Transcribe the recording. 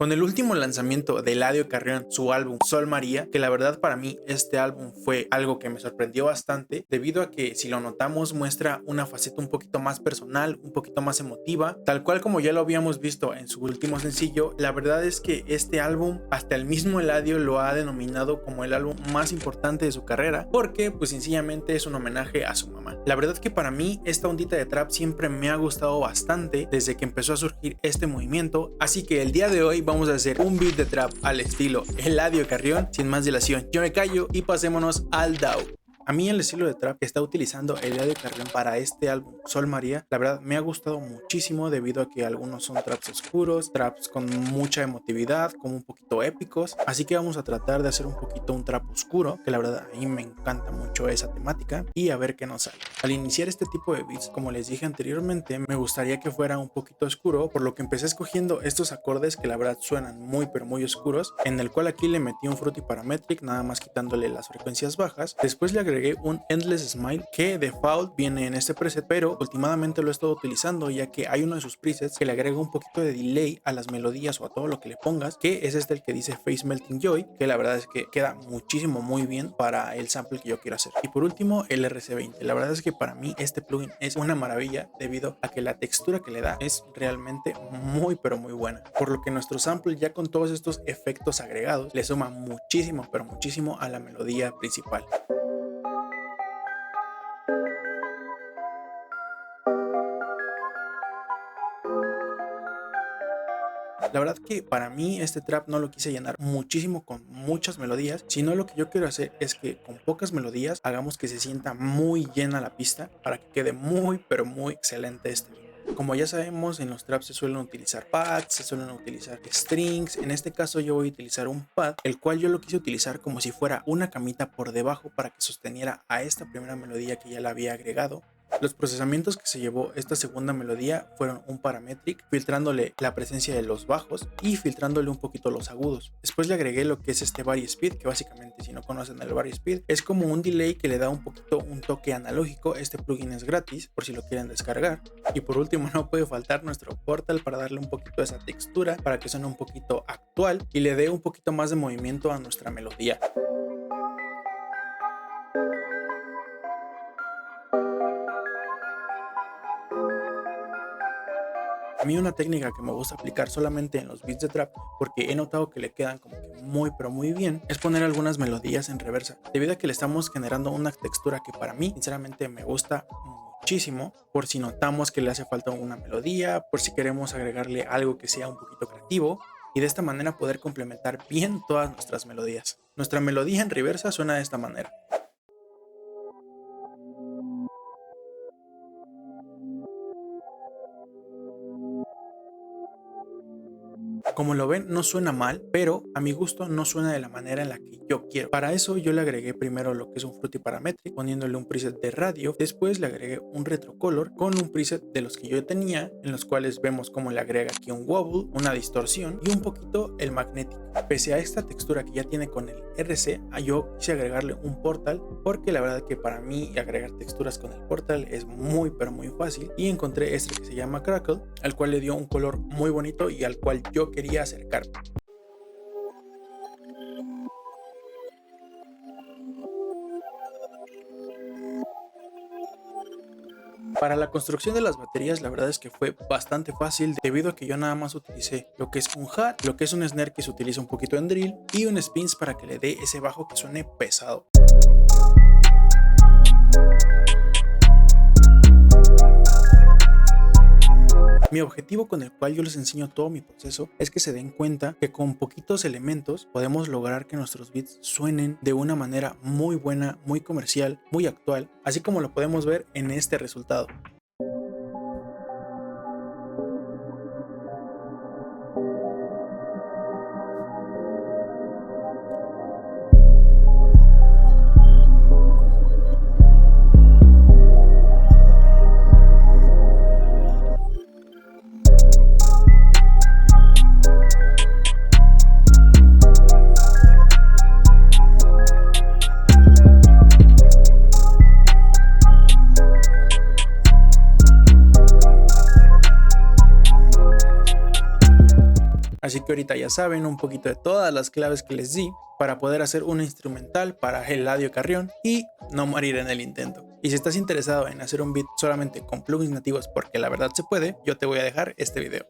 Con el último lanzamiento de Eladio Carrión, su álbum Sol María, que la verdad para mí este álbum fue algo que me sorprendió bastante, debido a que si lo notamos muestra una faceta un poquito más personal, un poquito más emotiva, tal cual como ya lo habíamos visto en su último sencillo. La verdad es que este álbum, hasta el mismo Eladio lo ha denominado como el álbum más importante de su carrera, porque pues sencillamente es un homenaje a su mamá. La verdad que para mí esta ondita de trap siempre me ha gustado bastante desde que empezó a surgir este movimiento, así que el día de hoy vamos a hacer un beat de trap al estilo Eladio Carrión. Sin más dilación, yo me callo y pasémonos al DAO. A mí el estilo de trap que está utilizando Eladio Carrión para este álbum Sol María, la verdad me ha gustado muchísimo, debido a que algunos son traps oscuros, traps con mucha emotividad, como un poquito épicos, así que vamos a tratar de hacer un poquito un trap oscuro, que la verdad a mí me encanta mucho esa temática, y a ver qué nos sale. Al iniciar este tipo de beats, como les dije anteriormente, me gustaría que fuera un poquito oscuro, por lo que empecé escogiendo estos acordes que la verdad suenan muy pero muy oscuros, en el cual aquí le metí un Fruity Parametric, nada más quitándole las frecuencias bajas. Después le agregué un Endless Smile que default viene en este preset, pero últimamente lo he estado utilizando ya que hay uno de sus presets que le agrega un poquito de delay a las melodías o a todo lo que le pongas, que es el que dice Face Melting Joy, que la verdad es que queda muchísimo muy bien para el sample que yo quiero hacer. Y por último el RC20, la verdad es que para mí este plugin es una maravilla, debido a que la textura que le da es realmente muy pero muy buena, por lo que nuestro sample ya con todos estos efectos agregados le suma muchísimo pero muchísimo a la melodía principal. La verdad que para mí este trap no lo quise llenar muchísimo con muchas melodías, sino lo que yo quiero hacer es que con pocas melodías hagamos que se sienta muy llena la pista para que quede muy pero muy excelente este beat. Como ya sabemos, en los traps se suelen utilizar pads, se suelen utilizar strings. En este caso yo voy a utilizar un pad, el cual yo lo quise utilizar como si fuera una camita por debajo para que sosteniera a esta primera melodía que ya la había agregado. Los procesamientos que se llevó esta segunda melodía fueron un parametric, filtrándole la presencia de los bajos y filtrándole un poquito los agudos. Después le agregué lo que es este Vari Speed, que básicamente, si no conocen el Vari Speed, es como un delay que le da un poquito un toque analógico. Este plugin es gratis por si lo quieren descargar. Y por último no puede faltar nuestro Portal para darle un poquito de esa textura, para que suene un poquito actual y le dé un poquito más de movimiento a nuestra melodía. A mí una técnica que me gusta aplicar solamente en los beats de trap, porque he notado que le quedan como que muy pero muy bien, es poner algunas melodías en reversa, debido a que le estamos generando una textura que para mí sinceramente me gusta muchísimo, por si notamos que le hace falta una melodía, por si queremos agregarle algo que sea un poquito creativo, y de esta manera poder complementar bien todas nuestras melodías. Nuestra melodía en reversa suena de esta manera. Como lo ven, no suena mal, pero a mi gusto no suena de la manera en la que yo quiero. Para eso yo le agregué primero lo que es un Fruity Parametric, poniéndole un preset de radio. Después le agregué un Retrocolor con un preset de los que yo tenía, en los cuales vemos cómo le agrega aquí un wobble, una distorsión y un poquito el magnetic. Pese a esta textura que ya tiene con el RC, yo quise agregarle un Portal, porque la verdad que para mí agregar texturas con el Portal es muy pero muy fácil, y encontré este que se llama Crackle, al cual le dio un color muy bonito y al cual yo quería acercarme. Para la construcción de las baterías, la verdad es que fue bastante fácil, debido a que yo nada más utilicé lo que es un hat, lo que es un snare que se utiliza un poquito en drill, y un spins para que le dé ese bajo que suene pesado. Mi objetivo con el cual yo les enseño todo mi proceso es que se den cuenta que con poquitos elementos podemos lograr que nuestros beats suenen de una manera muy buena, muy comercial, muy actual, así como lo podemos ver en este resultado. ahorita ya saben un poquito de todas las claves que les di para poder hacer un instrumental para Eladio Carrión y no morir en el intento. Y si estás interesado en hacer un beat solamente con plugins nativos, porque la verdad se puede, yo te voy a dejar este video.